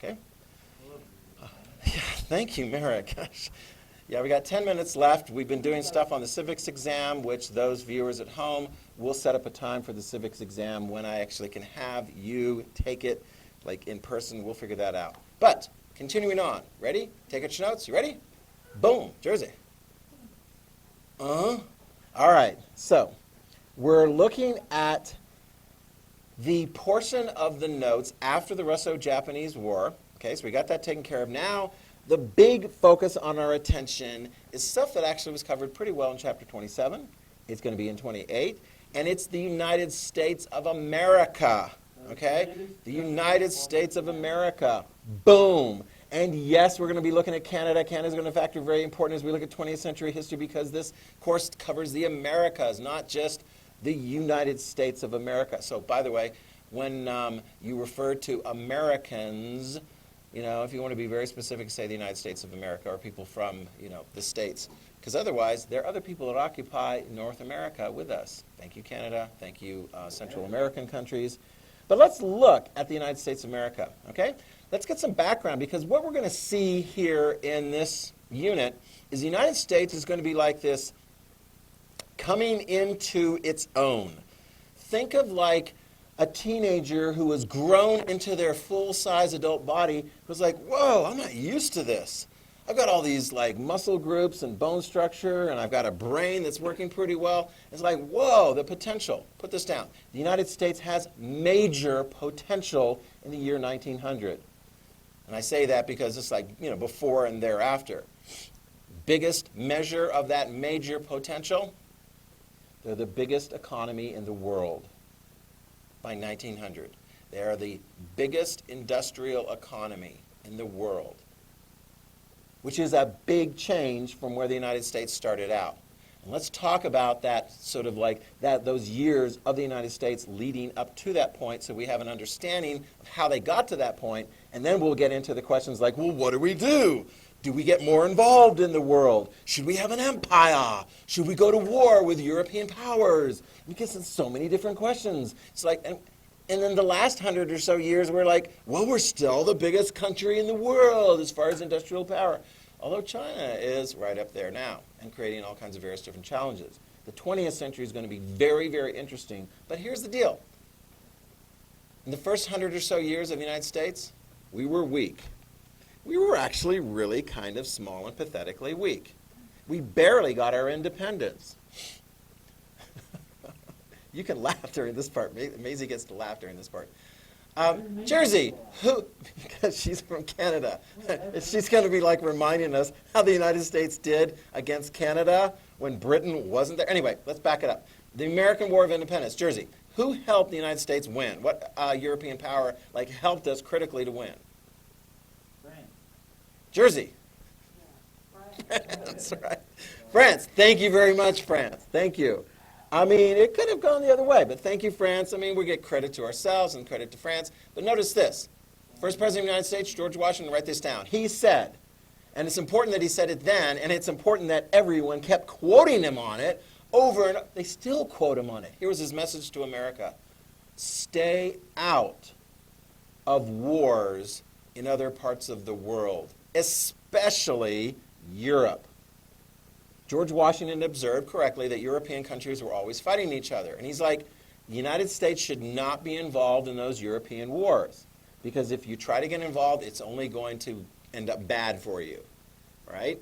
Okay? Yeah, thank you, Merrick. Gosh. Yeah, we got 10 minutes left. We've been doing stuff on the civics exam, which those viewers at home, will set up a time for the civics exam when I actually can have you take it, like in person. We'll figure that out. But continuing on. Ready? Take your notes. You ready? Boom. Jersey. All right. So we're looking at the portion of the notes after the Russo-Japanese War. Okay, so we got that taken care of. Now, the big focus on our attention is stuff that actually was covered pretty well in Chapter 27. It's going to be in 28. And it's the United States of America. Okay? The United States of America. Boom. And yes, we're going to be looking at Canada. Canada is going to factor very important as we look at 20th century history because this course covers the Americas, not just the United States of America. So, by the way, when you refer to Americans, you know, if you want to be very specific, say the United States of America or people from, you know, the States. Because otherwise, there are other people that occupy North America with us. Thank you, Canada. Thank you, Central American countries. But let's look at the United States of America, okay? Let's get some background because what we're going to see here in this unit is the United States is going to be like this coming into its own. Think of like a teenager who was grown into their full-size adult body was like, whoa, I'm not used to this. I've got all these like muscle groups and bone structure, and I've got a brain that's working pretty well. It's like, whoa, the potential. Put this down. The United States has major potential in the year 1900. And I say that because it's like, you know, before and thereafter. Biggest measure of that major potential, they're the biggest economy in the world. By 1900. They are the biggest industrial economy in the world, which is a big change from where the United States started out. And let's talk about that sort of like those years of the United States leading up to that point so we have an understanding of how they got to that point, and then we'll get into the questions like, well, what do we do? Do we get more involved in the world? Should we have an empire? Should we go to war with European powers? Because it's so many different questions. It's like, and then the last 100 or so years, we're like, well, we're still the biggest country in the world as far as industrial power. Although China is right up there now and creating all kinds of various different challenges. The 20th century is going to be very, very interesting. But here's the deal. In the first 100 or so years of the United States, we were weak. We were actually really kind of small and pathetically weak. We barely got our independence. You can laugh during this part. Maisie gets to laugh during this part. Jersey, who, because she's from Canada, she's going to be like reminding us how the United States did against Canada when Britain wasn't there. Anyway, let's back it up. The American War of Independence, Jersey, who helped the United States win? What European power like helped us critically to win? Jersey. Yeah, that's right. France. Thank you very much, France. Thank you. I mean, it could have gone the other way, but thank you, France. I mean, we get credit to ourselves and credit to France. But notice this. First President of the United States, George Washington, write this down. He said, and it's important that he said it then, and it's important that everyone kept quoting him on it over and over. They still quote him on it. Here was his message to America. Stay out of wars in other parts of the world, especially Europe. George Washington observed correctly that European countries were always fighting each other. And he's like, the United States should not be involved in those European wars. Because if you try to get involved, it's only going to end up bad for you. Right?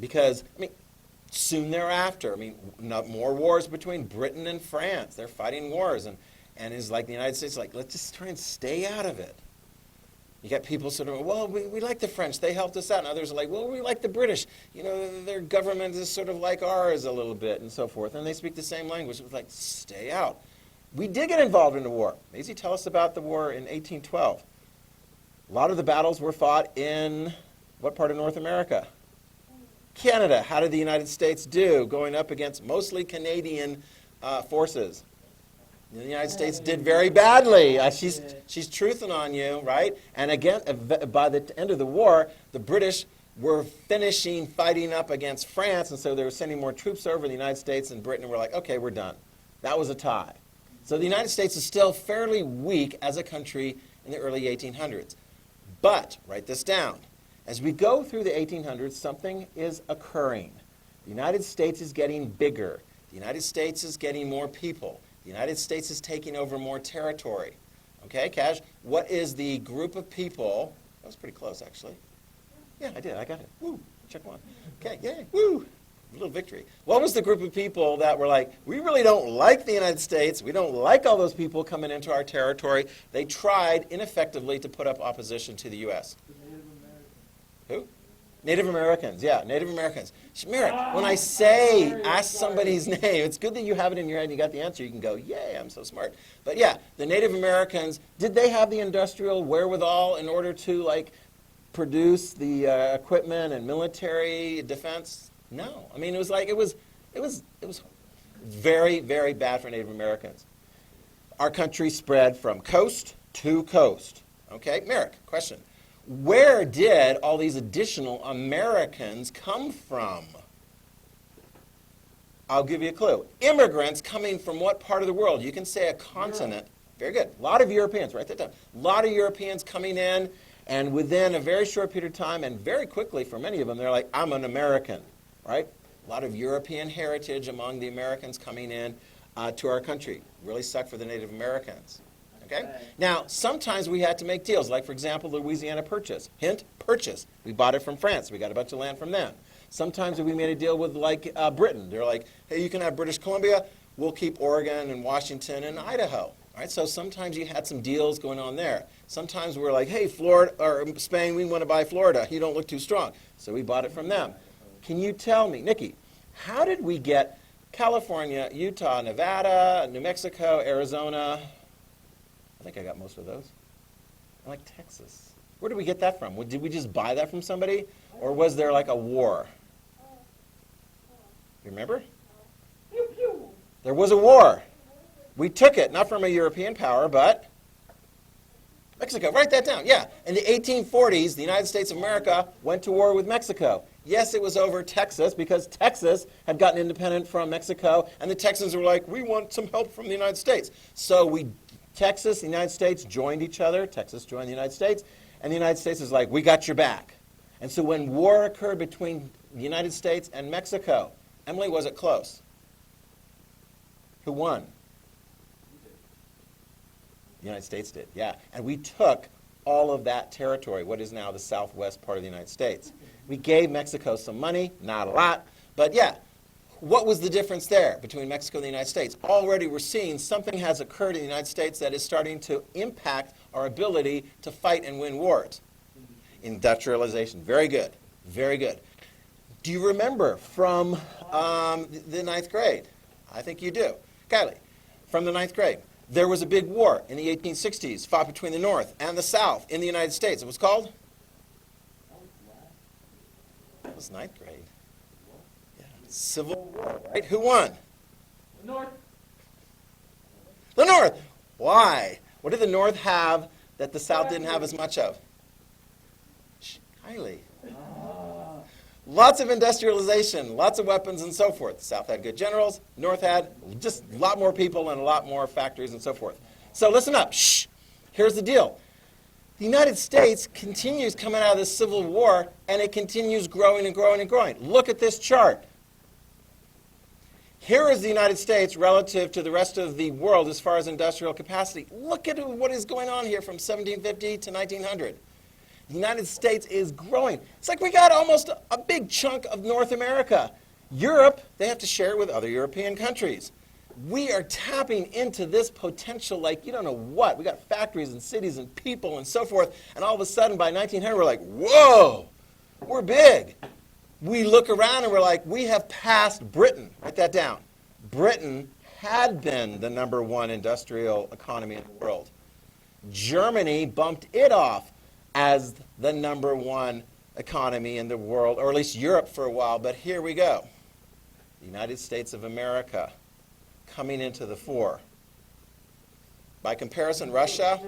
Because, I mean, soon thereafter, I mean, more wars between Britain and France. They're fighting wars. And it's like the United States, like, let's just try and stay out of it. You got people sort of, well, we like the French. They helped us out. And others are like, well, we like the British. You know, their government is sort of like ours a little bit and so forth. And they speak the same language. It was like, stay out. We did get involved in the war. Maisie, tell us about the war in 1812. A lot of the battles were fought in what part of North America? Canada. How did the United States do going up against mostly Canadian forces? The United States did very badly. She's truthing on you, right? And again, by the end of the war, the British were finishing fighting up against France, and so they were sending more troops over. The United States and Britain were like, okay, we're done. That was a tie. So the United States is still fairly weak as a country in the early 1800s. But, write this down, as we go through the 1800s, something is occurring. The United States is getting bigger. The United States is getting more people. The United States is taking over more territory. Okay, Cash, what is the group of people? That was pretty close, actually. Yeah, I did. I got it. Woo, check one. Okay, yay, woo. A little victory. What was the group of people that were like, we really don't like the United States. We don't like all those people coming into our territory. They tried ineffectively to put up opposition to the U.S. Who? Native Americans, yeah, Native Americans. Merrick, when I say ask somebody's name, it's good that you have it in your head and you got the answer. You can go, yay, I'm so smart. But yeah, the Native Americans, did they have the industrial wherewithal in order to like produce the equipment and military defense? No. I mean, it was very, very bad for Native Americans. Our country spread from coast to coast. Okay, Merrick, question. Where did all these additional Americans come from? I'll give you a clue. Immigrants coming from what part of the world? You can say a continent. Very good. A lot of Europeans, write that down. A lot of Europeans coming in, and within a very short period of time, and very quickly for many of them, they're like, I'm an American, right? A lot of European heritage among the Americans coming in to our country. Really sucked for the Native Americans. Okay? Now, sometimes we had to make deals, like, for example, the Louisiana Purchase. Hint, purchase. We bought it from France. We got a bunch of land from them. Sometimes we made a deal with, like, Britain. They're like, hey, you can have British Columbia. We'll keep Oregon and Washington and Idaho. All right? So sometimes you had some deals going on there. Sometimes we're like, hey, Florida or Spain, we want to buy Florida. You don't look too strong. So we bought it from them. Can you tell me, Nikki, how did we get California, Utah, Nevada, New Mexico, Arizona? I think I got most of those. I like Texas. Where did we get that from? Did we just buy that from somebody? Or was there like a war? You remember? There was a war. We took it, not from a European power, but Mexico. Write that down. Yeah. In the 1840s, the United States of America went to war with Mexico. Yes, it was over Texas because Texas had gotten independent from Mexico, and the Texans were like, we want some help from the United States. So Texas, the United States joined each other. Texas joined the United States. And the United States is like, we got your back. And so when war occurred between the United States and Mexico, Emily, was it close? Who won? The United States did, yeah. And we took all of that territory, what is now the southwest part of the United States. We gave Mexico some money, not a lot, but yeah. What was the difference there between Mexico and the United States? Already we're seeing something has occurred in the United States that is starting to impact our ability to fight and win wars. Industrialization. Very good. Very good. Do you remember from the ninth grade? I think you do. Kylie, from the ninth grade. There was a big war in the 1860s fought between the North and the South in the United States. It was called? It was ninth grade. Civil War, right? Who won? The North. The North. Why? What did the North have that the South didn't have as much of? Kylie. Lots of industrialization, lots of weapons and so forth. The South had good generals. North had just a lot more people and a lot more factories and so forth. So listen up. Shh. Here's the deal. The United States continues coming out of this Civil War, and it continues growing and growing and growing. Look at this chart. Here is the United States relative to the rest of the world as far as industrial capacity. Look at what is going on here from 1750 to 1900. The United States is growing. It's like we got almost a big chunk of North America. Europe, they have to share it with other European countries. We are tapping into this potential like you don't know what. We got factories and cities and people and so forth, and all of a sudden by 1900 we're like, whoa, we're big. We look around and we're like, we have passed Britain. Write that down. Britain had been the #1 industrial economy in the world. Germany bumped it off as the #1 economy in the world, or at least Europe for a while, but here we go. The United States of America coming into the fore. By comparison, Russia,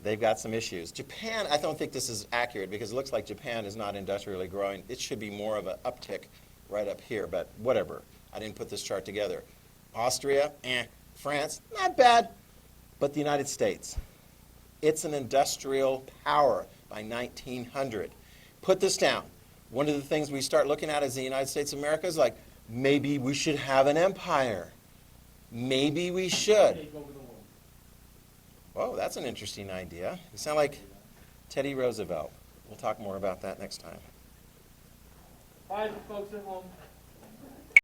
they've got some issues. Japan, I don't think this is accurate because it looks like Japan is not industrially growing. It should be more of an uptick right up here, but whatever. I didn't put this chart together. Austria, France, not bad. But the United States, It's an industrial power by 1900. Put this down. One of the things we start looking at as the United States of America is like, maybe we should have an empire. Maybe we should. Take over the world. Whoa, that's an interesting idea. You sound like Teddy Roosevelt. We'll talk more about that next time. Bye, folks at home.